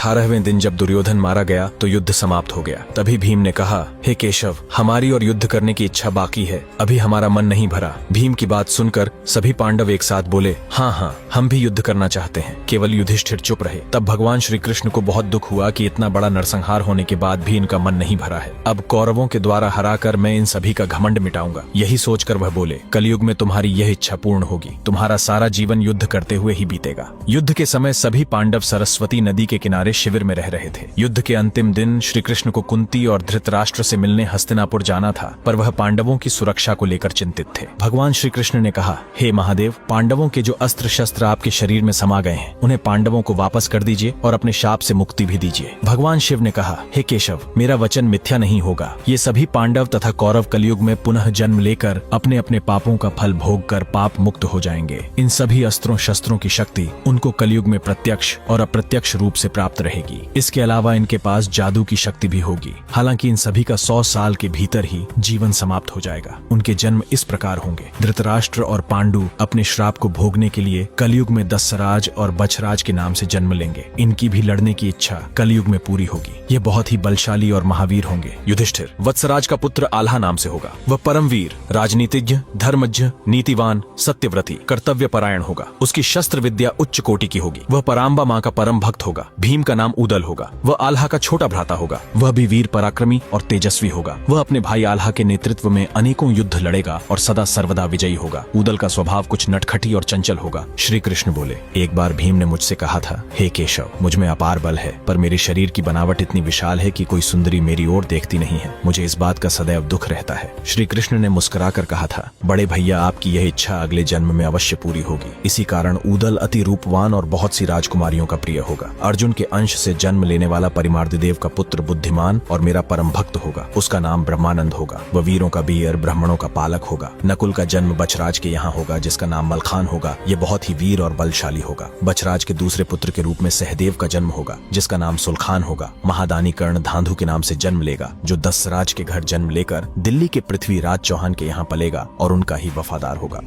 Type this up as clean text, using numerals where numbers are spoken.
18वें दिन जब दुर्योधन मारा गया तो युद्ध समाप्त हो गया। तभी भीम ने कहा, हे केशव, हमारी और युद्ध करने की इच्छा बाकी है, अभी हमारा मन नहीं भरा। भीम की बात सुनकर सभी पांडव एक साथ बोले, हाँ हाँ, हम भी युद्ध करना चाहते हैं। केवल युधिष्ठिर चुप रहे। तब भगवान श्री कृष्ण को बहुत दुख हुआ कि इतना बड़ा नरसंहार होने के बाद भी इनका मन नहीं भरा है। अब कौरवों के द्वारा हराकर मैं इन सभी का घमंड मिटाऊंगा। यही सोचकर वह बोले, कलयुग में तुम्हारी यह इच्छा पूर्ण होगी। तुम्हारा सारा जीवन युद्ध करते हुए ही बीतेगा। युद्ध के समय सभी पांडव सरस्वती नदी के किनारे शिविर में रह रहे थे। युद्ध के अंतिम दिन श्री कृष्ण को कुंती और धृतराष्ट्र से मिलने हस्तिनापुर जाना था, पर वह पांडवों की सुरक्षा को लेकर चिंतित थे। भगवान श्री कृष्ण ने कहा, हे महादेव, पांडवों के जो अस्त्र शस्त्र आपके शरीर में समा गए हैं, उन्हें पांडवों को वापस कर दीजिए और अपने शाप से मुक्ति भी दीजिए। भगवान शिव ने कहा, हे केशव, मेरा वचन मिथ्या नहीं होगा। ये सभी पांडव तथा कौरव कलयुग में पुनः जन्म लेकर अपने अपने पापों का फल भोग कर पाप मुक्त हो जाएंगे। इन सभी अस्त्रों शस्त्रों की शक्ति उनको कलयुग में प्रत्यक्ष और अप्रत्यक्ष रूप से प्राप्त रहेगी। इसके अलावा इनके पास जादू की शक्ति भी होगी। हालांकि इन सभी का 100 साल के भीतर ही जीवन समाप्त हो जाएगा। उनके जन्म इस प्रकार होंगे। धृतराष्ट्र और पांडु अपने श्राप को भोगने के लिए कलयुग में दशराज और बछराज के नाम से जन्म लेंगे। इनकी भी लड़ने की इच्छा कलयुग में पूरी होगी। ये बहुत ही बलशाली और महावीर होंगे। युधिष्ठिर वत्सराज का पुत्र आल्हा नाम से होगा। वह परमवीर, राजनीतिज्ञ, धर्मज्ञ, नीतिवान, सत्यव्रती, कर्तव्य परायण होगा। उसकी शस्त्र विद्या उच्च कोटि की होगी। वह पराम्बा माँ का परम भक्त होगा। भीम का नाम उदल होगा। वह आल्हा का छोटा भ्राता होगा। वह भी वीर पराक्रमी और तेजस्वी होगा। वह अपने भाई आल्हा के नेतृत्व में अनेकों युद्ध लड़ेगा और सदा सर्वदा विजयी होगा। उदल का स्वभाव कुछ नटखटी और चंचल होगा। श्री कृष्ण बोले, एक बार भीम ने मुझसे कहा था, हे केशव, मुझ में अपार बल है, पर मेरे शरीर की बनावट इतनी विशाल है कि कोई सुंदरी मेरी ओर देखती नहीं है। मुझे इस बात का सदैव दुख रहता है। श्री कृष्ण ने मुस्कुराकर कहा था, बड़े भैया, आपकी यह इच्छा अगले जन्म में अवश्य पूरी होगी। इसी कारण उदल अति रूपवान और बहुत सी राजकुमारियों का प्रिय होगा। अर्जुन के अंश से जन्म लेने वाला परिमार्दिदेव का पुत्र बुद्धिमान और मेरा परम भक्त होगा। उसका नाम ब्रह्मानंद होगा। वह वीरों का वीर, ब्राह्मणों का पालक होगा। नकुल का जन्म बछराज के यहाँ होगा, जिसका नाम मलखान होगा। ये बहुत ही वीर और बलशाली होगा। बछराज के दूसरे पुत्र के रूप में सहदेव का जन्म होगा, जिसका नाम सुलखान होगा। महादानी कर्ण धांधु के नाम से जन्म लेगा, जो दशराज के घर जन्म लेकर दिल्ली के पृथ्वीराज चौहान के यहाँ पलेगा और उनका ही वफादार होगा।